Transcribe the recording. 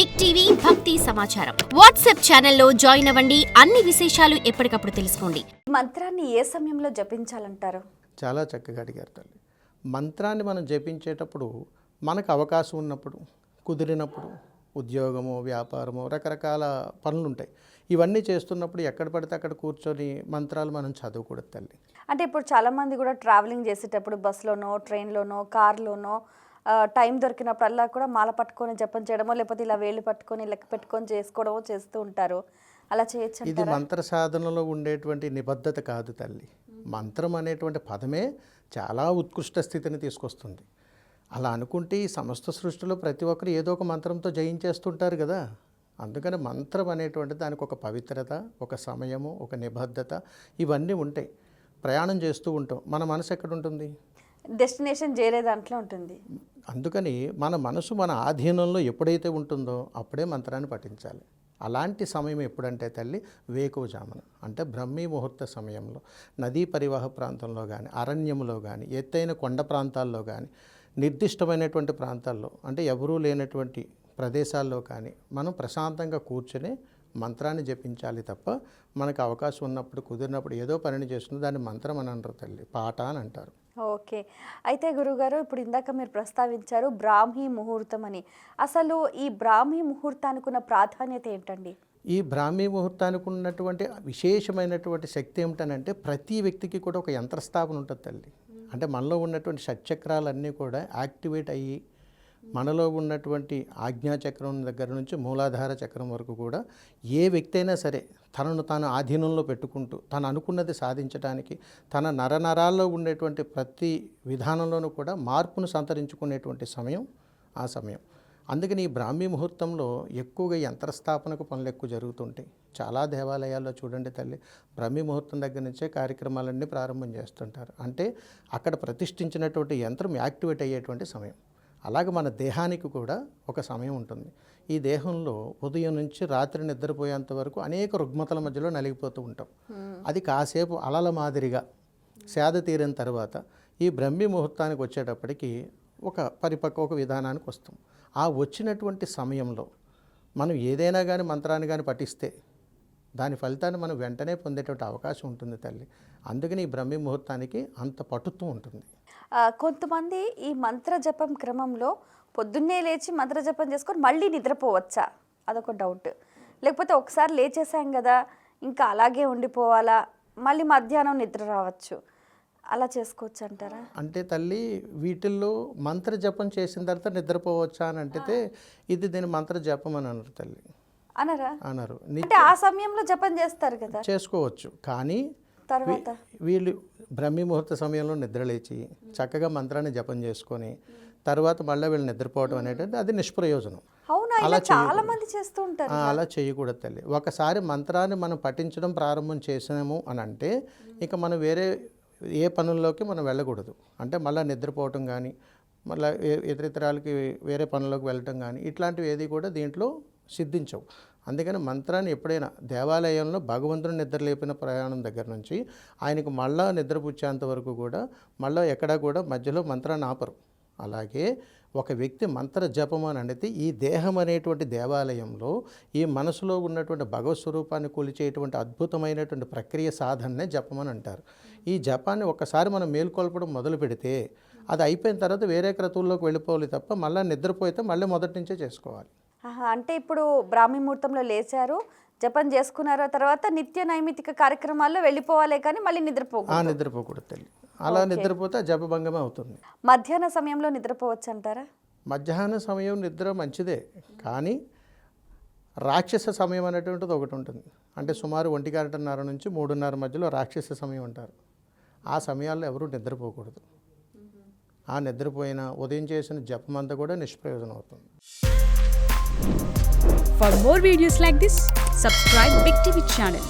Big TV భక్తి సమాచారం WhatsApp ఛానల్లో జాయిన్ అవ్వండి. అన్ని విశేషాలు ఎప్పటికప్పుడు తెలుసుకోండి. మంత్రాన్ని ఏ సమయంలో జపించాలంటారు? చాలా చక్కగా అడిగారు తల్లి. మంత్రాన్ని మనం జపించేటప్పుడు మనకు అవకాశం ఉన్నప్పుడు, కుదిరినప్పుడు, ఉద్యోగము, వ్యాపారము, రకరకాల పనులు ఉంటాయి. ఇవన్నీ చేస్తున్నప్పుడు ఎక్కడ పడితే అక్కడ కూర్చొని మంత్రాలు మనం చదవకూడదు తల్లి. అంటే ఇప్పుడు చాలామంది కూడా ట్రావెలింగ్ చేసేటప్పుడు బస్సులోనో, ట్రైన్లోనో, కార్లోనో టైం దొరికినప్పుడల్లా కూడా మాల పట్టుకొని జపం చేయడమో, లేకపోతే ఇలా వేళ్ళు పట్టుకొని లెక్క పెట్టుకొని చేసుకోవడమో చేస్తూ ఉంటారు. అలా చేయొచ్చు? ఇది మంత్ర సాధనలో ఉండేటువంటి నిబద్ధత కాదు తల్లి. మంత్రం అనేటువంటి పదమే చాలా ఉత్కృష్ట స్థితిని తీసుకొస్తుంది. అలా అనుకుంటే ఈ సమస్త సృష్టిలో ప్రతి ఒక్కరు ఏదో ఒక మంత్రంతో జయించేస్తుంటారు కదా. అందుకని మంత్రం అనేటువంటిది దానికి ఒక పవిత్రత, ఒక సమయము, ఒక నిబద్ధత ఇవన్నీ ఉంటాయి. ప్రయాణం చేస్తూ ఉంటాం, మన మనసు ఎక్కడ ఉంటుంది? డెస్టినేషన్ చేరే దాంట్లో ఉంటుంది. అందుకని మన మనసు మన ఆధీనంలో ఎప్పుడైతే ఉంటుందో అప్పుడే మంత్రాన్ని పఠించాలి. అలాంటి సమయం ఎప్పుడంటే తల్లి వేకువజామున, అంటే బ్రహ్మీ ముహూర్త సమయంలో నదీ పరివాహ ప్రాంతంలో కానీ, అరణ్యంలో కానీ, ఎత్తైన కొండ ప్రాంతాల్లో కానీ, నిర్దిష్టమైనటువంటి ప్రాంతాల్లో అంటే ఎవరూ లేనటువంటి ప్రదేశాల్లో కానీ మనం ప్రశాంతంగా కూర్చొని మంత్రాన్ని జపించాలి తప్ప మనకు అవకాశం ఉన్నప్పుడు, కుదిరినప్పుడు ఏదో పనిని చేస్తుంది దాన్ని మంత్రం అని అంటారు తల్లి, పాట అని అంటారు. ఓకే. అయితే గురుగారు, ఇప్పుడు ఇందాక మీరు ప్రస్తావించారు బ్రాహ్మీ ముహూర్తం అని. అసలు ఈ బ్రాహ్మీ ముహూర్తానికి ఉన్న ప్రాధాన్యత ఏంటండి? ఈ బ్రాహ్మీ ముహూర్తానికి ఉన్నటువంటి విశేషమైనటువంటి శక్తి ఏమిటనంటే ప్రతి వ్యక్తికి కూడా ఒక యంత్రస్థాపన ఉంటుంది తల్లి. అంటే మనలో ఉన్నటువంటి షట్చక్రాలన్నీ కూడా యాక్టివేట్ అయ్యి మనలో ఉన్నటువంటి ఆజ్ఞాచక్రం దగ్గర నుంచి మూలాధార చక్రం వరకు కూడా ఏ వ్యక్తి అయినా సరే తనను తాను ఆధీనంలో పెట్టుకుంటూ తను అనుకున్నది సాధించడానికి తన నరనరాల్లో ఉండేటువంటి ప్రతి విధానంలోనూ కూడా మార్పును సంతరించుకునేటువంటి సమయం ఆ సమయం. అందుకని ఈ బ్రాహ్మీ ముహూర్తంలో ఎక్కువగా యంత్రస్థాపనకు పనులు ఎక్కువ జరుగుతుంటాయి. చాలా దేవాలయాల్లో చూడండి తల్లి, బ్రాహ్మీ ముహూర్తం దగ్గర నుంచే కార్యక్రమాలన్నీ ప్రారంభం చేస్తుంటారు. అంటే అక్కడ ప్రతిష్ఠించినటువంటి యంత్రం యాక్టివేట్ అయ్యేటువంటి సమయం. అలాగే మన దేహానికి కూడా ఒక సమయం ఉంటుంది. ఈ దేహంలో ఉదయం నుంచి రాత్రి నిద్రపోయేంత వరకు అనేక రుగ్మతల మధ్యలో నలిగిపోతూ ఉంటాం. అది కాసేపు అలల మాదిరిగా సేద తీరిన తర్వాత ఈ బ్రహ్మీ ముహూర్తానికి వచ్చేటప్పటికి ఒక విధానానికి వస్తాం. ఆ వచ్చినటువంటి సమయంలో మనం ఏదైనా కానీ మంత్రాన్ని కానీ పఠిస్తే దాని ఫలితాన్ని మనం వెంటనే పొందేటువంటి అవకాశం ఉంటుంది తల్లి. అందుకని ఈ బ్రహ్మీ ముహూర్తానికి అంత పట్టుతూ ఉంటుంది. కొంతమంది ఈ మంత్ర జపం క్రమంలో పొద్దున్నే లేచి మంత్ర జపం చేసుకొని మళ్ళీ నిద్రపోవచ్చా? అదొక డౌట్. లేకపోతే ఒకసారి లేచేసాం కదా ఇంకా అలాగే ఉండిపోవాలా, మళ్ళీ మధ్యాహ్నం నిద్ర రావచ్చు, అలా చేసుకోవచ్చు అంటారా? అంటే తల్లి వీటిల్లో మంత్ర జపం చేసిన తర్వాత నిద్రపోవచ్చా అని అంటే ఇది దీని మంత్ర జపం అని అన్నారు తల్లి. అనరు. అంటే ఆ సమయంలో జపం చేస్తారు కదా, చేసుకోవచ్చు. కానీ తర్వాత వీళ్ళు బ్రహ్మీ ముహూర్త సమయంలో నిద్రలేచి చక్కగా మంత్రాన్ని జపం చేసుకొని తర్వాత మళ్ళీ వీళ్ళు నిద్రపోవడం అనేటువంటి అది నిష్ప్రయోజనం. అలా చాలా మంది చేస్తూ ఉంటారు. అలా చేయకూడదు తల్లి. ఒకసారి మంత్రాన్ని మనం పఠించడం ప్రారంభం చేసాము అని అంటే ఇక మనం వేరే ఏ పనుల్లోకి మనం వెళ్ళకూడదు. అంటే మళ్ళీ నిద్రపోవటం కానీ, మళ్ళీ ఇతరాలకి వేరే పనుల్లోకి వెళ్ళటం కానీ ఇట్లాంటివి ఏది కూడా దీంట్లో సిద్ధించవు. అందుకని మంత్రాన్ని ఎప్పుడైనా దేవాలయంలో భగవంతుని నిద్రలేపిన ప్రయాణం దగ్గర నుంచి ఆయనకు మళ్ళా నిద్రపుచ్చేంత వరకు కూడా మళ్ళీ ఎక్కడా కూడా మధ్యలో మంత్రాన్ని ఆపరు. అలాగే ఒక వ్యక్తి మంత్ర జపం అని అంటే ఈ దేహం అనేటువంటి దేవాలయంలో ఈ మనసులో ఉన్నటువంటి భగవత్ స్వరూపాన్ని కొలిచేటువంటి అద్భుతమైనటువంటి ప్రక్రియ సాధననే జపం అని అంటారు. ఈ జపాన్ని ఒక్కసారి మనం మేల్కొల్పడం మొదలు పెడితే అది అయిపోయిన తర్వాత వేరే క్రతువుల్లోకి వెళ్ళిపోవాలి తప్ప మళ్ళీ నిద్రపోయితే మళ్ళీ మొదటి నుంచే చేసుకోవాలి. అంటే ఇప్పుడు బ్రాహ్మీ ముహూర్తంలో లేచారు, జపం చేసుకున్నారు, తర్వాత నిత్య నైమితిక కార్యక్రమాల్లో వెళ్ళిపోవాలి కానీ మళ్ళీ నిద్రపోకూడదు తల్లి. అలా నిద్రపోతే జపభంగమే అవుతుంది. మధ్యాహ్న సమయంలో నిద్రపోవచ్చు అంటారా? మధ్యాహ్న సమయం నిద్ర మంచిదే, కానీ రాక్షస సమయం అనేటువంటిది ఒకటి ఉంటుంది. అంటే సుమారు 1:30 నుంచి 3:30 మధ్యలో రాక్షస సమయం అంటారు. ఆ సమయాల్లో ఎవరూ నిద్రపోకూడదు. ఆ నిద్రపోయిన ఉదయం చేసిన జపం అంతా కూడా నిష్ప్రయోజనం అవుతుంది. For more videos like this, subscribe Big TV channel.